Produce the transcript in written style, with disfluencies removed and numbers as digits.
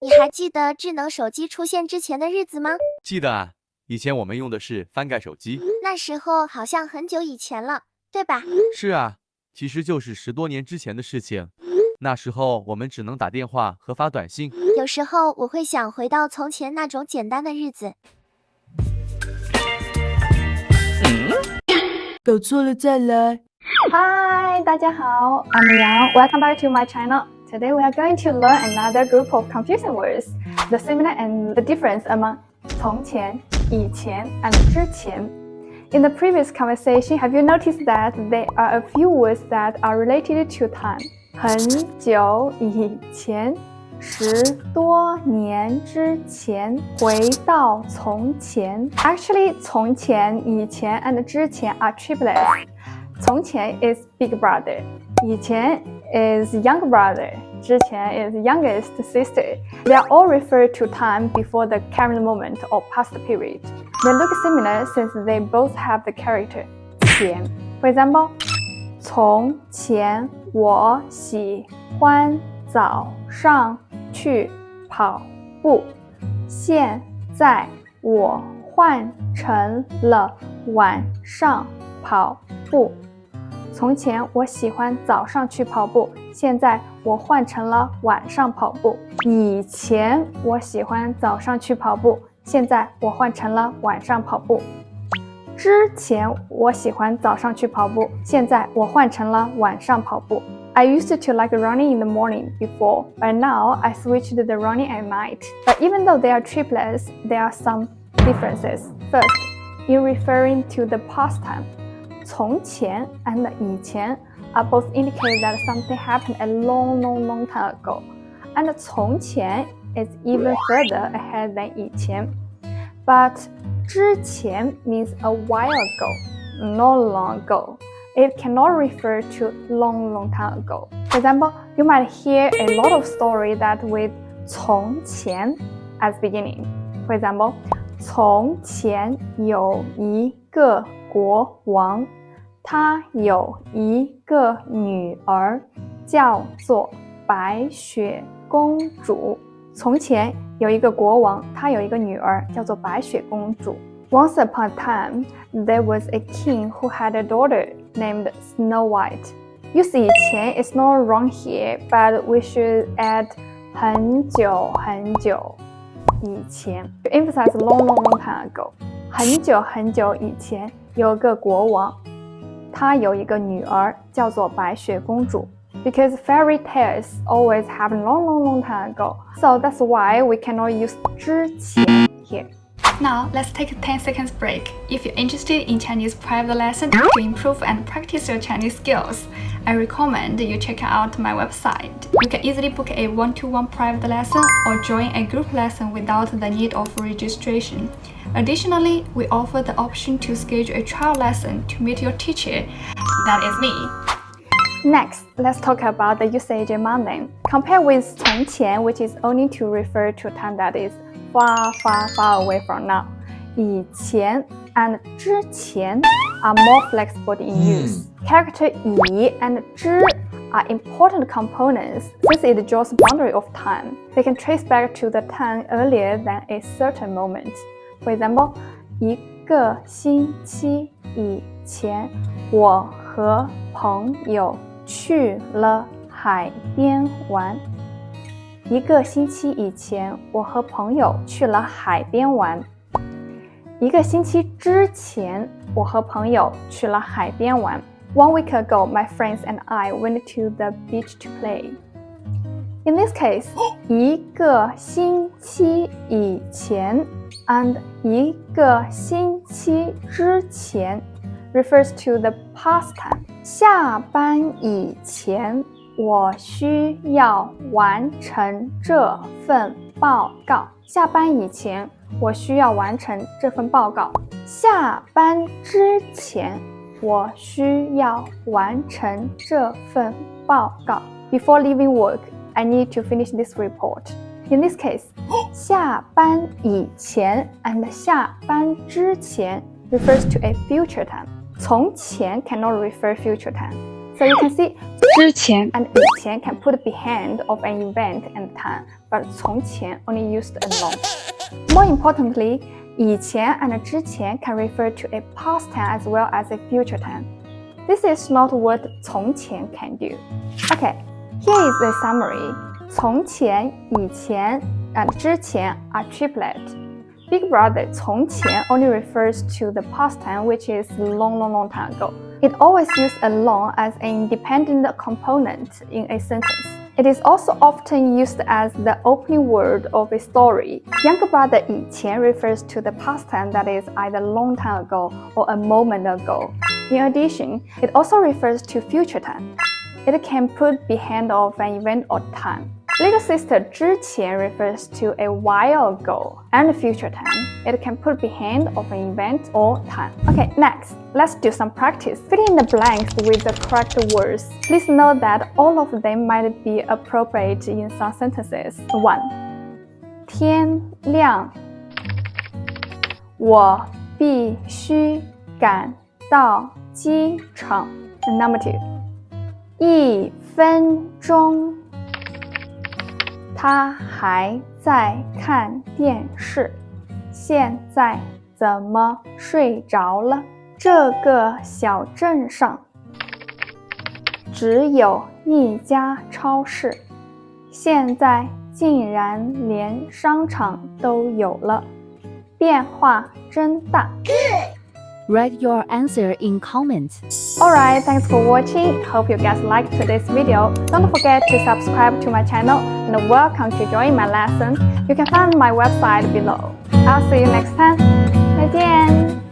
你还记得智能手机出现之前的日子吗？记得啊，以前我们用的是翻盖手机。那时候好像很久以前了，对吧？是啊，其实就是10多年之前的事情。那时候我们只能打电话和发短信。有时候我会想回到从前那种简单的日子。搞错了再来。Hi, 大家好 I'm Yang. Welcome back to my channel. Today we are going to learn another group of confusing words, the similar and the difference among 从前,以前 and 之前. In the previous conversation, have you noticed that there are a few words that are related to time? 很久以前10多年之前回到从前 Actually, 从前, 以前 and 之前 are triplets. 从前 is big brother. 以前 is younger brother. 之前 is youngest sister. They are all referred to time before the current moment or past period. They look similar since they both have the character 前. For example, 从前我喜欢早上去跑步，现在我换成了晚上跑步。从前我喜欢早上去跑步，现在我换成了晚上跑步。以前我喜欢早上去跑步，现在我换成了晚上跑步。之前我喜欢早上去跑步，现在我换成了晚上跑步。I used to like running in the morning before, but now I switched to the running at night. But even though they are triplets, there are some differences. First, in referring to the past time, 从前 and 以前 are both indicate that something happened a long time ago. And 从前 is even further ahead than 以前. But 之前 means a while ago, not long ago. It cannot refer to long time ago. For example, you might hear a lot of stories that with 从前 as beginning. For example, 从前有一个国王，他有一个女儿，叫做白雪公主。从前有一个国王，他有一个女儿，叫做白雪公主。Once upon a time, there was a king who had a daughter named Snow White. Use 以前 is not wrong here, but we should add 很久以前 to emphasize long time ago. 很久以前有个国王，他有一个女儿，叫做白雪公主。Because fairy tales always happen long time ago. So that's why we cannot use 之前 here. Now, let's take a 10 seconds break. If you're interested in Chinese private lesson to improve and practice your Chinese skills, I recommend you check out my website. You can easily book a one-to-one private lesson or join a group lesson without the need of registration. Additionally, we offer the option to schedule a trial lesson to meet your teacher. That is me. Next, let's talk about the usage among them. Compare with 从前, which is only to refer to a time that is far away from now. 以前 and 之前 are more flexible in use. Character 以 and 之 are important components since it draws the boundary of time. They can trace back to the time earlier than a certain moment. For example, 一个星期以前，我和朋友去了海边玩。一个星期以前，我和朋友去了海边玩。一个星期之前，我和朋友去了海边玩。One week ago, my friends and I went to the beach to play. In this case, 一个星期以前 and 一个星期之前 refers to the past time. 下班以前，我需要完成这份报告。下班以前，我需要完成这份报告。下班之前，我需要完成这份报告。Before leaving work, I need to finish this report. In this case, 下班以前 and 下班之前 refers to a future time. 从前 cannot refer future time. So you can see 之前 and 以前 can put behind of an event and time. but 从前 only used alone. More importantly, 以前 and 之前 can refer to a past tense as well as a future tense. This is not what 从前 can do. Okay, here is a summary. 从前、以前 and 之前 are triplet. Big brother 从前 only refers to the past tense, which is long time ago. It always uses alone as an independent component in a sentence. It is also often used as the opening word of a story. Younger brother 以前 refers to the past tense that is either long time ago or a moment ago. In addition, it also refers to future tense. It can put behind of an event or time. Little sister 之前 refers to a while ago and future time. It can put behind of an event or time. Okay, next, let's do some practice. Fill in the blanks with the correct words. Please note that all of them might be appropriate in some sentences. 1. 天亮，我必须赶到机场。Number 2. 1分钟。他还在看电视，现在怎么睡着了？这个小镇上只有一家超市，现在竟然连商场都有了，变化真大。Write your answer in comments. Alright, thanks for watching. Hope you guys liked today's video. Don't forget to subscribe to my channel and welcome to join my lesson. You can find my website below. I'll see you next time. 再见。